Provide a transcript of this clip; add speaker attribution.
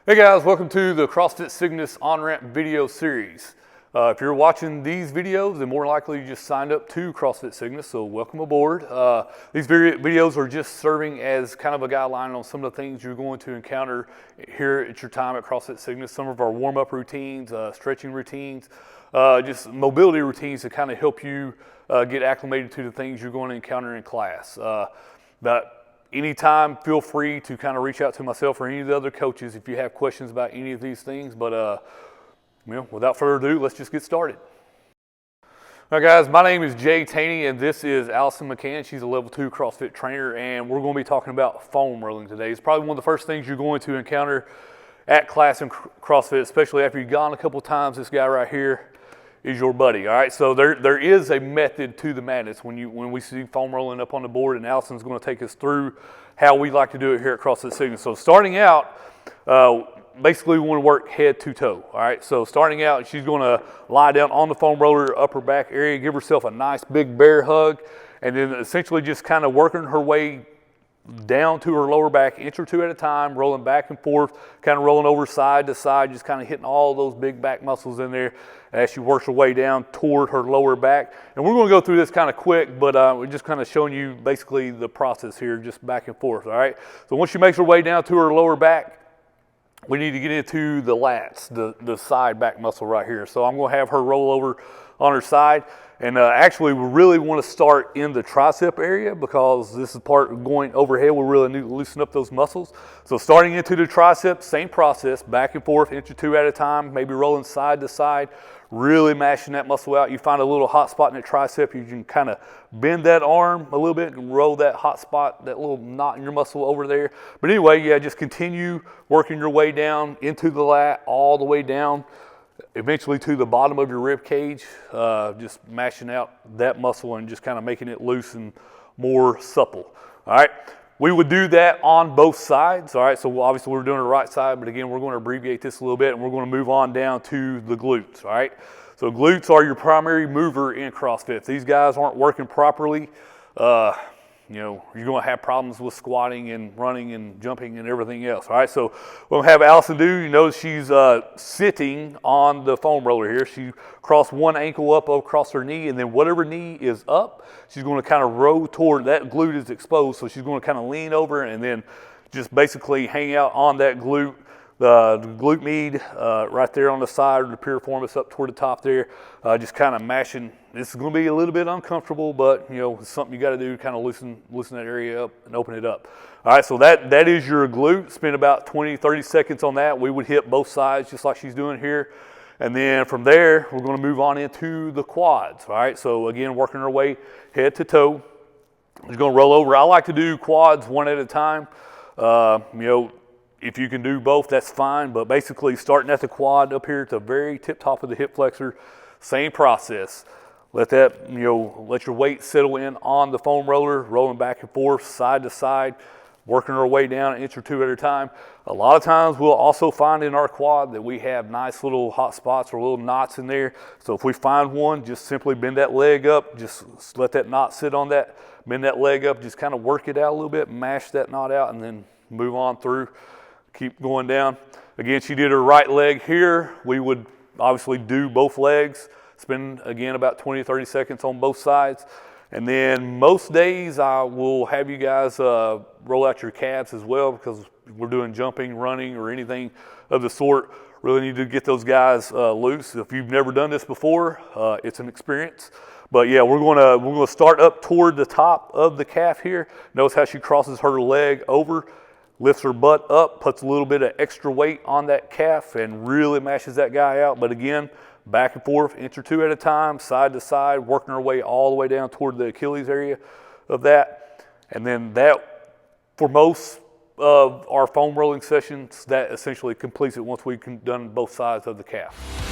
Speaker 1: Hey guys, welcome to the CrossFit Cygnus on-ramp video series. If you're watching these videos, then more likely you just signed up to CrossFit Cygnus, so welcome aboard. These videos are just serving as kind of a guideline on some of the things you're going to encounter here at your time at CrossFit Cygnus. Some of our warm-up routines, stretching routines, just mobility routines to kind of help you get acclimated to the things you're going to encounter in class. Anytime, feel free to kind of reach out to myself or any of the other coaches if you have questions about any of these things. But without further ado, let's just get started. All right, guys, my name is Jay Taney, and this is Allison McCann. She's a level 2 CrossFit trainer, and we're going to be talking about foam rolling today. It's probably one of the first things you're going to encounter at class in CrossFit, especially after you've gone a couple times. This guy right here is your buddy. All right, so there is a method to the madness when we see foam rolling up on the board, and Allison's going to take us through how we like to do it here at CrossFit Cygnus. So starting out, basically we want to work head to toe. All right, so starting out, she's going to lie down on the foam roller, upper back area, give herself a nice big bear hug, and then essentially just kind of working her way down to her lower back, inch or two at a time, rolling back and forth, kind of rolling over side to side, just kind of hitting all those big back muscles in there as she works her way down toward her lower back. And we're going to go through this kind of quick, but we're just kind of showing you basically the process here, just back and forth, all right? So once she makes her way down to her lower back, we need to get into the lats, the side back muscle right here. So I'm going to have her roll over on her side. And actually, we really want to start in the tricep area because this is part going overhead. We really need to loosen up those muscles. So starting into the tricep, same process, back and forth, inch or two at a time, maybe rolling side to side, really mashing that muscle out. You find a little hot spot in the tricep, you can kind of bend that arm a little bit and roll that hot spot, that little knot in your muscle over there. But anyway, yeah, just continue working your way down into the lat, all the way down, eventually to the bottom of your rib cage, just mashing out that muscle and just kind of making it loose and more supple. All right, we would do that on both sides. All right, so obviously we're doing the right side, but again, we're going to abbreviate this a little bit and we're going to move on down to the glutes. All right, so glutes are your primary mover in CrossFit. If these guys aren't working properly, you're going to have problems with squatting and running and jumping and everything else. All right, so we'll have Allison do. You notice she's sitting on the foam roller here. She crossed one ankle up across her knee, and then whatever knee is up, she's going to kind of row toward that glute is exposed. So she's going to kind of lean over and then just basically hang out on that glute. The glute med right there on the side of the piriformis up toward the top there, just kind of mashing. This is going to be a little bit uncomfortable, but it's something you got to do to kind of loosen that area up and open it up. All right, so that is your glute. Spend about 20-30 seconds on that. We would hit both sides just like she's doing here. And then from there, we're going to move on into the quads. All right, so again, working our way head to toe. Just going to roll over. I like to do quads one at a time. If you can do both, that's fine, but basically starting at the quad up here to the very tip top of the hip flexor, same process. Let that, let your weight settle in on the foam roller, rolling back and forth, side to side, working our way down an inch or two at a time. A lot of times we'll also find in our quad that we have nice little hot spots or little knots in there. So if we find one, just simply bend that leg up, just let that knot sit on that, bend that leg up, just kind of work it out a little bit, mash that knot out, and then move on through. Keep going down. Again, she did her right leg here. We would obviously do both legs. Spend, again, about 20-30 seconds on both sides. And then most days I will have you guys roll out your calves as well because we're doing jumping, running, or anything of the sort. Really need to get those guys loose. If you've never done this before, it's an experience. But yeah, we're gonna start up toward the top of the calf here. Notice how she crosses her leg over, lifts her butt up, puts a little bit of extra weight on that calf and really mashes that guy out. But again, back and forth, inch or two at a time, side to side, working our way all the way down toward the Achilles area of that. And then that, for most of our foam rolling sessions, that essentially completes it once we've done both sides of the calf.